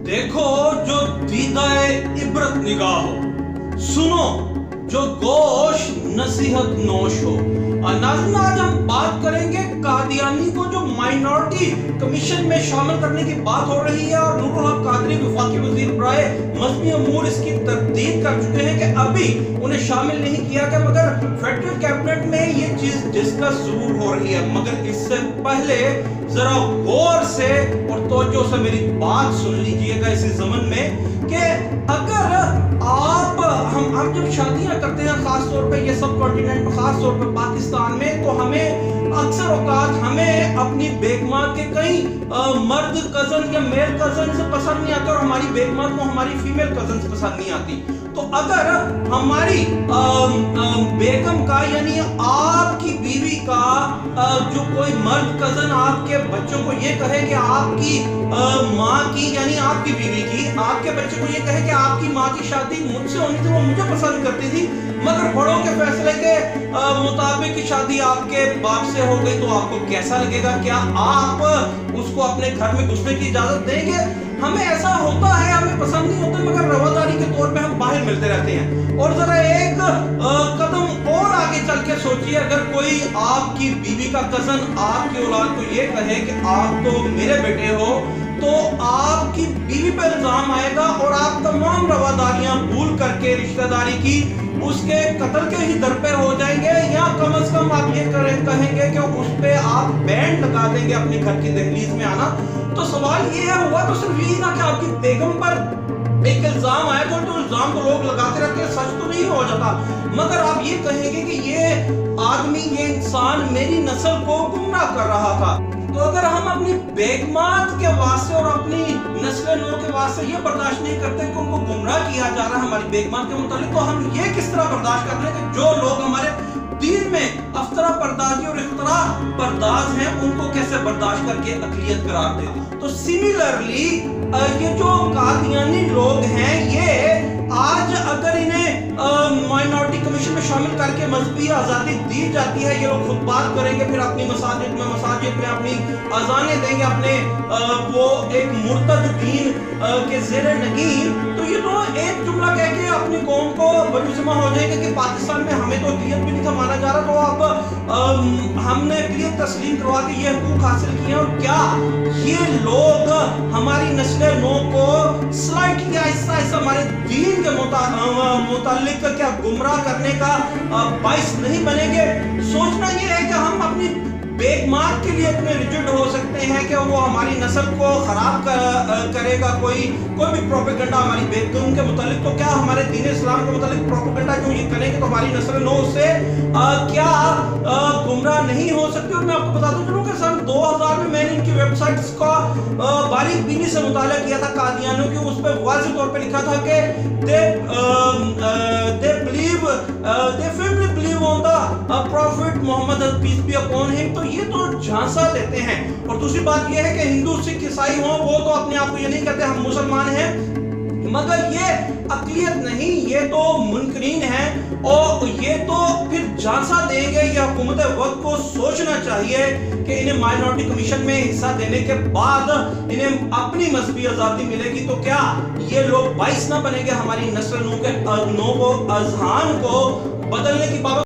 देखो जो दीदाए इबरत निगाह हो, सुनो जो गोश नसीहत नोश हो। नाज़रीन, आज हम बात करेंगे कादियानी को जो माइनॉरिटी कमीशन में शामिल करने की बात हो रही है, और नूरुल हक कादरी वफाकी वज़ीर बराए मज़हबी अमूर इसकी तरदीद कर चुके हैं कि अभी उन्हें शामिल नहीं किया गया, मगर फेडरल कैबिनेट में ये चीज डिस्कस जरूर हो रही है। मगर इससे पहले जरा गौर से और तवज्जो से मेरी बात सुन लीजिएगा इसी ज़मन में कि अगर आप हम जब शादियां करते हैं, खास तौर पे ये सब कॉन्टिनेंट में, खास तौर पे पाकिस्तान में, तो हमें अक्सर औकात हमें अपनी बेगमात के कई मर्द कजन या मेल कजन से पसंद नहीं आता, और हमारी बेगमात को हमारी फीमेल कजन से पसंद नहीं आती। तो अगर हमारी बेगम का यानी आपकी बीवी का जो कोई मर्द कजन आपके बच्चों को ये कहे कि आपकी माँ की यानी आपकी बीवी की आपके बच्चे को ये कहे कि आपकी माँ की शादी मुझसे होनी थी, वो मुझे पसंद करती थी, मगर बड़ों के फैसले के मुताबिक की शादी आपके बाप से हो गई, तो आपको कैसा लगेगा? क्या आप उसको अपने घर में घुसने की इजाजत देंगे? हमें ऐसा होता है, हमें पसंद नहीं होता, मगर रवादारी के तौर पे हम बाहर मिलते रहते हैं। और जरा एक कदम और आगे चल के सोचिए, अगर कोई आपकी बीवी का कजन आपकी औलाद को ये कहे कि आप तो मेरे बेटे हो, तो आपकी बीवी पर इल्जाम आएगा और आप तमाम रवादारियां भूल करके रिश्तेदारी की उसके कत्ल के ही दर पे हो जाएंगे, या कम से कम आप ये कहेंगे कि उस पे आप बैंड लगा देंगे अपने घर की दहलीज में आना। तो सवाल ये है, हुआ तो सिर्फ यही ना कि आपकी बेगम पर एक इल्जाम आया, तो इल्जाम तो लोग लगाते रहते हैं, सच तो नहीं हो जाता, मगर आप ये कहेंगे कि ये आदमी, ये इंसान मेरी नस्ल को गुमराह कर रहा था। तो अगर हम अपनी बेगमात के वास्ते और अपनी नस्ल नौ के वास्ते ये बर्दाश्त नहीं करते कि उनको गुमराह किया जा रहा है हमारी बेगमात के मुतालिक, तो हम ये किस तरह बर्दाश्त कर रहे हैं कि जो लोग हमारे दीन में अफ्तरा पर्दाजी और इख्तरा पर्दाज हैं, उनको कैसे बर्दाश्त करके अक़लियत करार दे दें। तो सिमिलरली ये जो कादियानी लोग हैं, ये आज अगर इन्हें माइनॉरिटी कमीशन में शामिल करके मजहबी आज़ादी दी जाती है, ये लोग खुद बात करेंगे, फिर अपनी मसाजिद में अपनी अजानें देंगे, अपने वो एक मुर्तद दीन के ज़ेरे नगीन, तो ये तो एक जुमला कह के अपनी कौम को बदजुमा हो जाएगा कि पाकिस्तान में हमें तो अक़लियत भी नहीं था माना जा रहा, तो अब हमने अक़लियत तस्लीम करवा के ये हुकूक हासिल किए। और क्या ये लोग हमारी नस्ल नौ को स्लाइटली आहिस्ता आहिस्ता हमारे दीन के मुतालिक क्या गुमराह करने का बाइस नहीं बनेंगे? सोचना ये है कि हम अपनी बेगमात के लिए इतने रिजिड हो सकते हैं कि वो हमारी नस्ल को खराब करेगा, कोई भी प्रोपेगेंडा हमारी बेगम के मुतालिक, तो क्या हमारे दीन इस्लाम के मुतालिक प्रोपेगेंडा जो ये करेंगे तो हमारी नस्ल नौ से क्या गुमराह नहीं हो सकती? और मैं आपको बताता चलूं कि सन 2000 में मैंने इनकी वेबसाइट्स का बारीक बीनी से मुताला किया था कादियानियों की, उस पर वाज़ेह तौर पे लिखा था कि they firmly believe on the prophet Muhammad peace be upon him। तो ये तो झांसा देते हैं। और दूसरी बात ये है कि हिंदू सिख ईसाई हो, वो तो अपने आप को ये नहीं कहते हम मुसलमान हैं, मगर ये अक़लियत नहीं, ये तो मुनकरीन है, और ये तो फिर झांसा देंगे। ये हुकूमत वक्त को सोचना चाहिए कि इन्हें माइनॉरिटी कमीशन में हिस्सा देने के बाद इन्हें अपनी मजहबी आज़ादी मिलेगी, तो क्या ये लोग बाइस ना बनेंगे हमारी नस्ल नौ को अज़हान को बदलने की बाबत